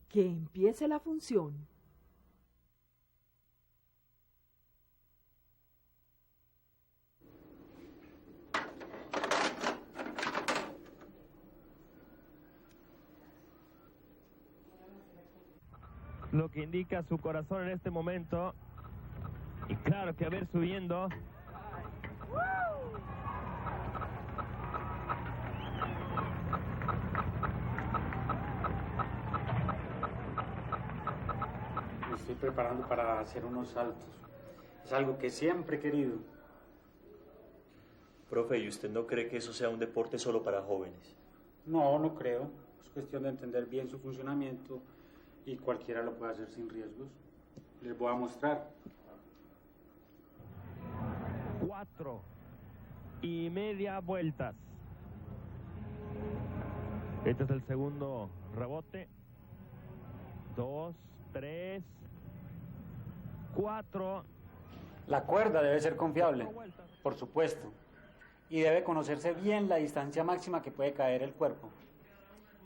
Que empiece la función. Lo que indica su corazón en este momento. Y claro que a ver subiendo. Me estoy preparando para hacer unos saltos. Es algo que siempre he querido. Profe, ¿y usted no cree que eso sea un deporte solo para jóvenes? No, no creo. Es cuestión de entender bien su funcionamiento y cualquiera lo puede hacer sin riesgos. Les voy a mostrar. 4.5 vueltas. Este es el segundo rebote. 2, 3, 4. La cuerda debe ser confiable, por supuesto. Y debe conocerse bien la distancia máxima que puede caer el cuerpo.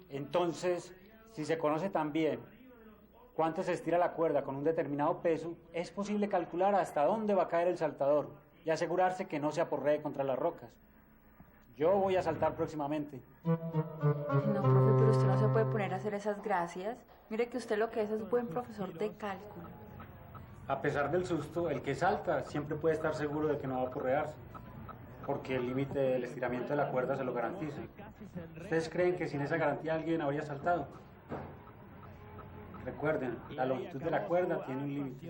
Entonces, si se conoce también cuánto se estira la cuerda con un determinado peso, es posible calcular hasta dónde va a caer el saltador y asegurarse que no se aporree contra las rocas. Yo voy a saltar próximamente. No, profe, pero usted no se puede poner a hacer esas gracias. Mire que usted lo que es buen profesor de cálculo. A pesar del susto, el que salta siempre puede estar seguro de que no va a aporrearse, porque el límite del estiramiento de la cuerda se lo garantiza. ¿Ustedes creen que sin esa garantía alguien habría saltado? Recuerden, la longitud de la cuerda tiene un límite.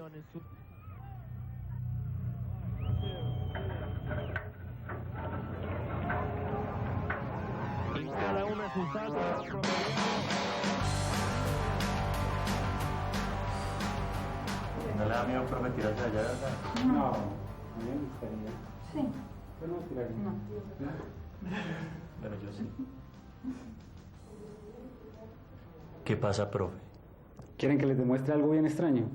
En cada una de sus saltos ¿No le da miedo, profe, tirarse allá, verdad? No, a mí me gustaría. Sí. Yo no me tiraría. No. Bueno, yo sí. ¿Qué pasa, profe? ¿Quieren que les demuestre algo bien extraño?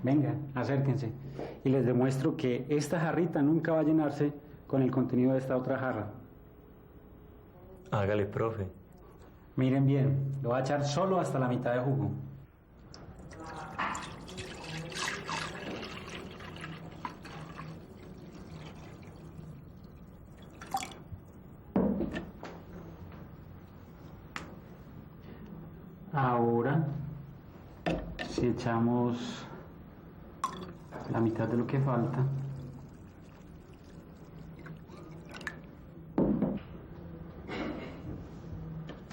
Venga, acérquense. Y les demuestro que esta jarrita nunca va a llenarse con el contenido de esta otra jarra. Hágale, profe. Miren bien, lo voy a echar solo hasta la mitad de jugo. Ahora, si echamos la mitad de lo que falta,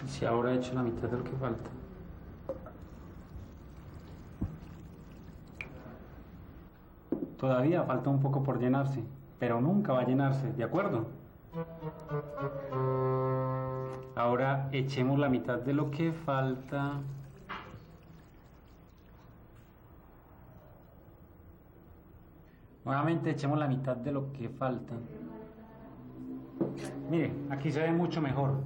y si ahora echo la mitad de lo que falta, todavía falta un poco por llenarse, pero nunca va a llenarse, ¿de acuerdo? Ahora echemos la mitad de lo que falta. Nuevamente echemos la mitad de lo que falta. Mire, aquí se ve mucho mejor.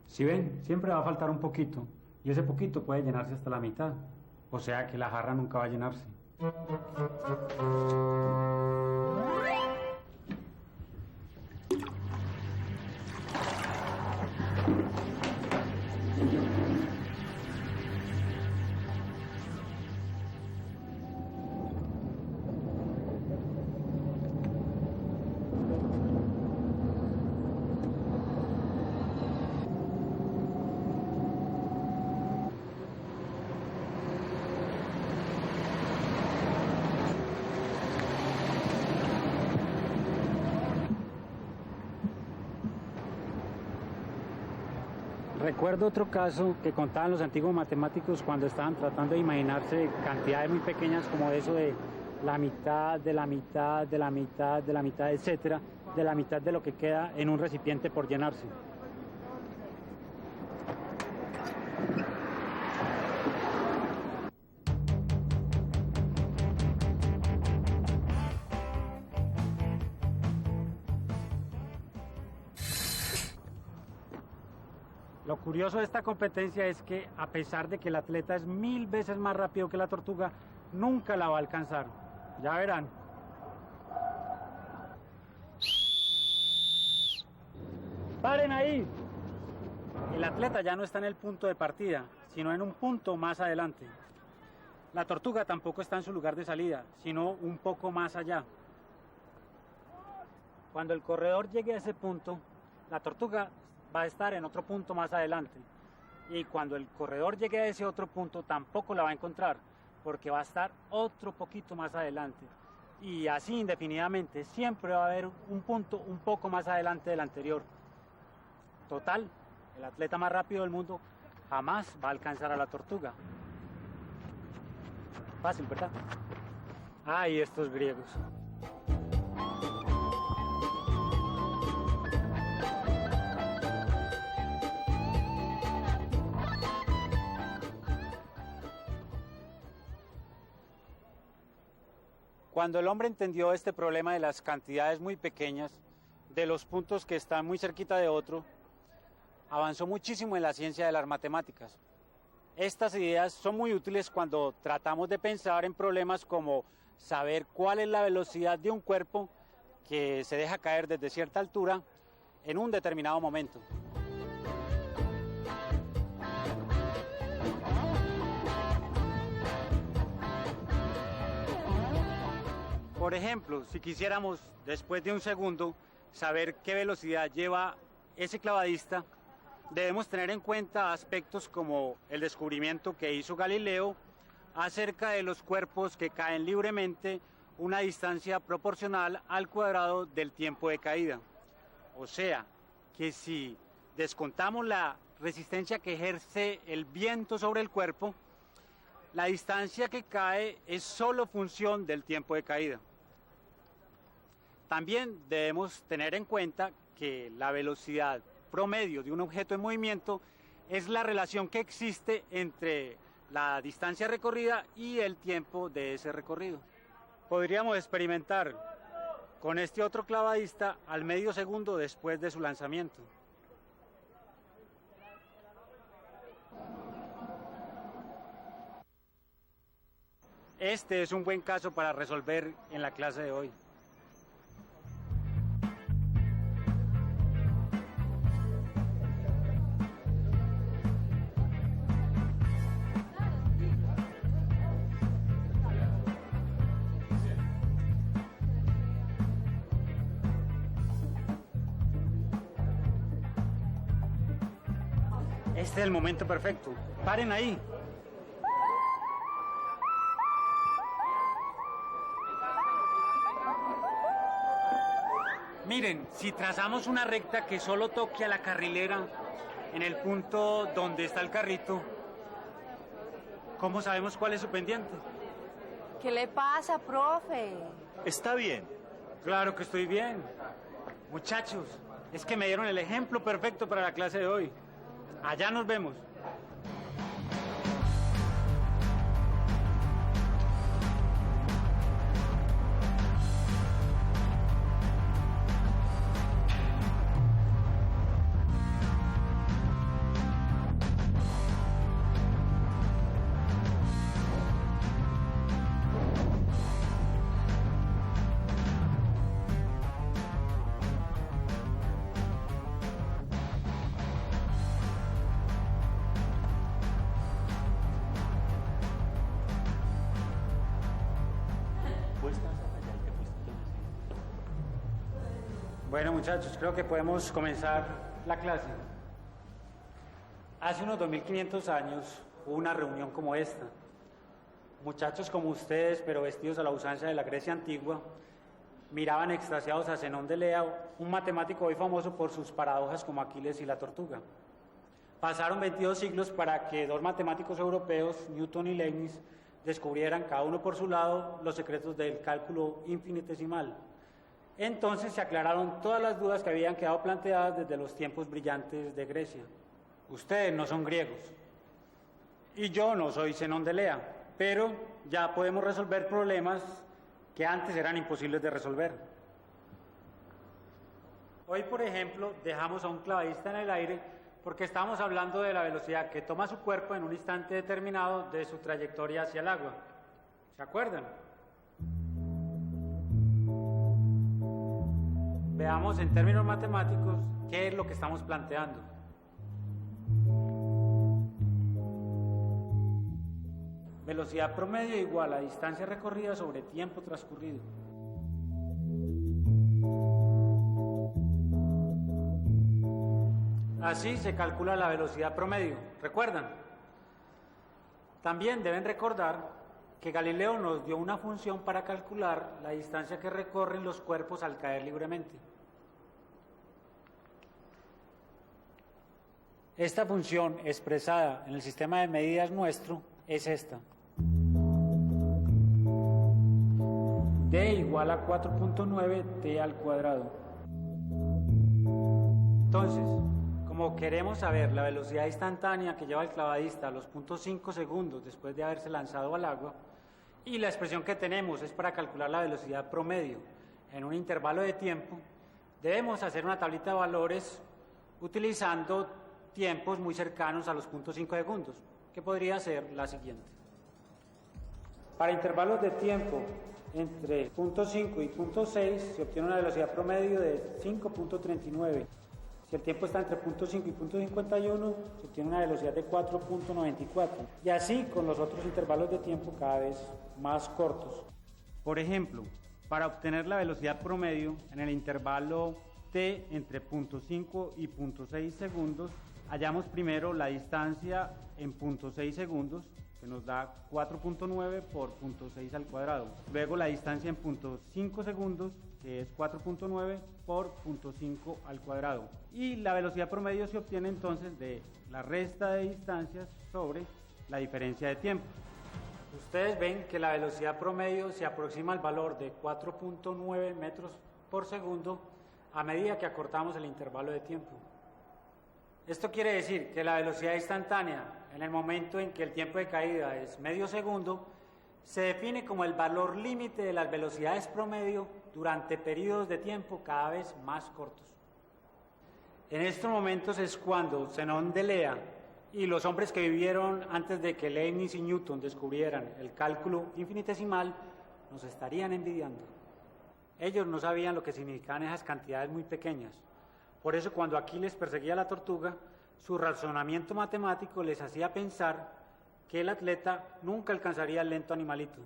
Si ven, siempre va a faltar un poquito, y ese poquito puede llenarse hasta la mitad, o sea que la jarra nunca va a llenarse. Recuerdo otro caso que contaban los antiguos matemáticos cuando estaban tratando de imaginarse cantidades muy pequeñas como eso de la mitad, de la mitad, de la mitad, de la mitad, etcétera, de la mitad de lo que queda en un recipiente por llenarse. Lo curioso de esta competencia es que, a pesar de que el atleta es 1000 veces más rápido que la tortuga, nunca la va a alcanzar. Ya verán. ¡Paren ahí! El atleta ya no está en el punto de partida, sino en un punto más adelante. La tortuga tampoco está en su lugar de salida, sino un poco más allá. Cuando el corredor llegue a ese punto, la tortuga va a estar en otro punto más adelante. Y cuando el corredor llegue a ese otro punto, tampoco la va a encontrar, porque va a estar otro poquito más adelante. Y así indefinidamente, siempre va a haber un punto un poco más adelante del anterior. Total, el atleta más rápido del mundo jamás va a alcanzar a la tortuga. Fácil, ¿verdad? Ay, estos griegos. Cuando el hombre entendió este problema de las cantidades muy pequeñas, de los puntos que están muy cerquita de otro, avanzó muchísimo en la ciencia de las matemáticas. Estas ideas son muy útiles cuando tratamos de pensar en problemas como saber cuál es la velocidad de un cuerpo que se deja caer desde cierta altura en un determinado momento. Por ejemplo, si quisiéramos, después de un segundo, saber qué velocidad lleva ese clavadista, debemos tener en cuenta aspectos como el descubrimiento que hizo Galileo acerca de los cuerpos que caen libremente una distancia proporcional al cuadrado del tiempo de caída. O sea, que si descontamos la resistencia que ejerce el viento sobre el cuerpo, la distancia que cae es solo función del tiempo de caída. También debemos tener en cuenta que la velocidad promedio de un objeto en movimiento es la relación que existe entre la distancia recorrida y el tiempo de ese recorrido. Podríamos experimentar con este otro clavadista al medio segundo después de su lanzamiento. Este es un buen caso para resolver en la clase de hoy. Este es el momento perfecto. Paren ahí. Miren, si trazamos una recta que solo toque a la carrilera en el punto donde está el carrito, ¿cómo sabemos cuál es su pendiente? ¿Qué le pasa, profe? Está bien. Claro que estoy bien. Muchachos, es que me dieron el ejemplo perfecto para la clase de hoy. Allá nos vemos. Bueno, muchachos, creo que podemos comenzar la clase. Hace unos 2500 años hubo una reunión como esta. Muchachos como ustedes, pero vestidos a la usanza de la Grecia antigua, miraban extasiados a Zenón de Elea, un matemático hoy famoso por sus paradojas como Aquiles y la tortuga. Pasaron 22 siglos para que dos matemáticos europeos, Newton y Leibniz, descubrieran cada uno por su lado los secretos del cálculo infinitesimal. Entonces se aclararon todas las dudas que habían quedado planteadas desde los tiempos brillantes de Grecia. Ustedes no son griegos y yo no soy Zenón de Lea, pero ya podemos resolver problemas que antes eran imposibles de resolver. Hoy, por ejemplo, dejamos a un clavadista en el aire porque estamos hablando de la velocidad que toma su cuerpo en un instante determinado de su trayectoria hacia el agua. ¿Se acuerdan? Veamos en términos matemáticos qué es lo que estamos planteando. Velocidad promedio igual a distancia recorrida sobre tiempo transcurrido. Así se calcula la velocidad promedio, ¿recuerdan? También deben recordar que Galileo nos dio una función para calcular la distancia que recorren los cuerpos al caer libremente. Esta función expresada en el sistema de medidas nuestro es esta. D igual a 4.9 t al cuadrado. Entonces, como queremos saber la velocidad instantánea que lleva el clavadista a los 0.5 segundos después de haberse lanzado al agua, y la expresión que tenemos es para calcular la velocidad promedio en un intervalo de tiempo, debemos hacer una tablita de valores utilizando tiempos muy cercanos a los 0.5 segundos, que podría ser la siguiente. Para intervalos de tiempo entre 0.5 y 0.6 se obtiene una velocidad promedio de 5.39. Si el tiempo está entre 0.5 y 0.51, se obtiene una velocidad de 4.94. Y así con los otros intervalos de tiempo cada vez más cortos. Por ejemplo, para obtener la velocidad promedio en el intervalo t entre 0.5 y 0.6 segundos, hallamos primero la distancia en 0.6 segundos, que nos da 4.9 por 0.6 al cuadrado. Luego la distancia en 0.5 segundos, que es 4.9 por 0.5 al cuadrado. Y la velocidad promedio se obtiene entonces de la resta de distancias sobre la diferencia de tiempo. Ustedes ven que la velocidad promedio se aproxima al valor de 4.9 metros por segundo a medida que acortamos el intervalo de tiempo. Esto quiere decir que la velocidad instantánea en el momento en que el tiempo de caída es medio segundo se define como el valor límite de las velocidades promedio durante periodos de tiempo cada vez más cortos. En estos momentos es cuando Zenón de Lea y los hombres que vivieron antes de que Leibniz y Newton descubrieran el cálculo infinitesimal nos estarían envidiando. Ellos no sabían lo que significaban esas cantidades muy pequeñas. Por eso cuando Aquiles perseguía a la tortuga, su razonamiento matemático les hacía pensar que el atleta nunca alcanzaría al lento animalito.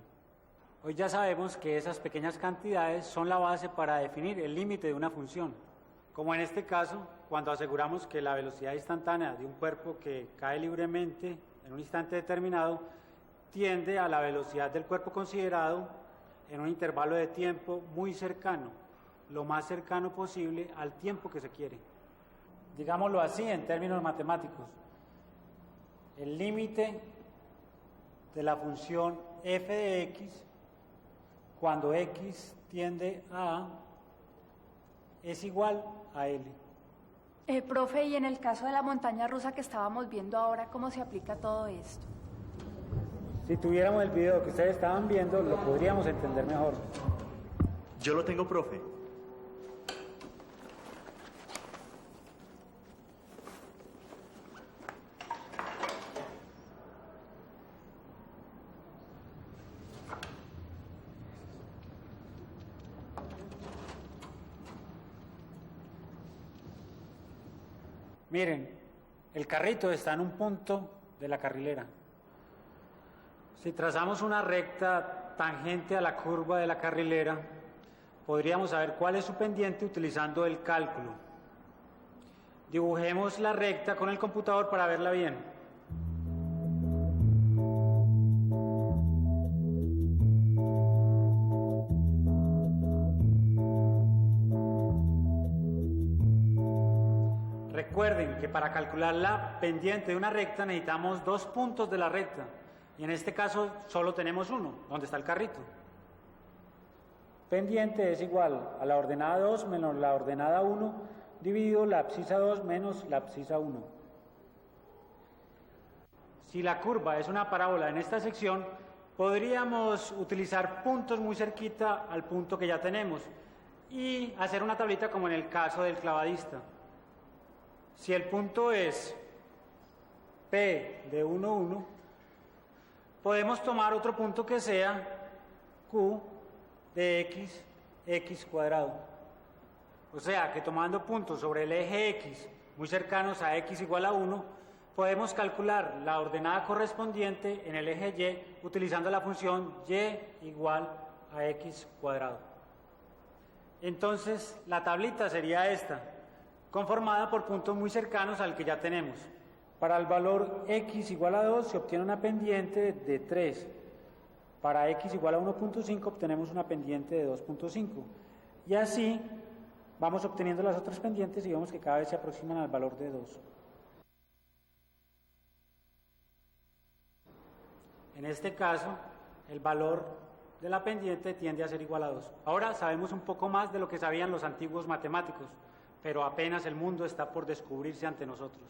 Hoy ya sabemos que esas pequeñas cantidades son la base para definir el límite de una función, como en este caso, cuando aseguramos que la velocidad instantánea de un cuerpo que cae libremente en un instante determinado tiende a la velocidad del cuerpo considerado en un intervalo de tiempo muy cercano, lo más cercano posible al tiempo que se quiere. Digámoslo así en términos matemáticos, el límite de la función f de x cuando x tiende a A es igual a L. Profe, y en el caso de la montaña rusa que estábamos viendo ahora, ¿cómo se aplica todo esto? Si tuviéramos el video que ustedes estaban viendo, lo podríamos entender mejor. Yo lo tengo, profe. Miren, el carrito está en un punto de la carrilera. Si trazamos una recta tangente a la curva de la carrilera, podríamos saber cuál es su pendiente utilizando el cálculo. Dibujemos la recta con el computador para verla bien. Recuerden que para calcular la pendiente de una recta necesitamos 2 puntos de la recta. Y en este caso solo tenemos uno, donde está el carrito. Pendiente es igual a la ordenada 2 menos la ordenada 1 dividido la abscisa 2 menos la abscisa 1. Si la curva es una parábola en esta sección, podríamos utilizar puntos muy cerquita al punto que ya tenemos y hacer una tablita como en el caso del clavadista. Si el punto es P de 1, 1, podemos tomar otro punto que sea Q de x cuadrado. O sea que tomando puntos sobre el eje x muy cercanos a x igual a 1, podemos calcular la ordenada correspondiente en el eje y utilizando la función y igual a x cuadrado. Entonces la tablita sería esta, conformada por puntos muy cercanos al que ya tenemos. Para el valor x igual a 2 se obtiene una pendiente de 3. Para x igual a 1.5 obtenemos una pendiente de 2.5. Y así vamos obteniendo las otras pendientes y vemos que cada vez se aproximan al valor de 2. En este caso, el valor de la pendiente tiende a ser igual a 2. Ahora sabemos un poco más de lo que sabían los antiguos matemáticos, pero apenas el mundo está por descubrirse ante nosotros.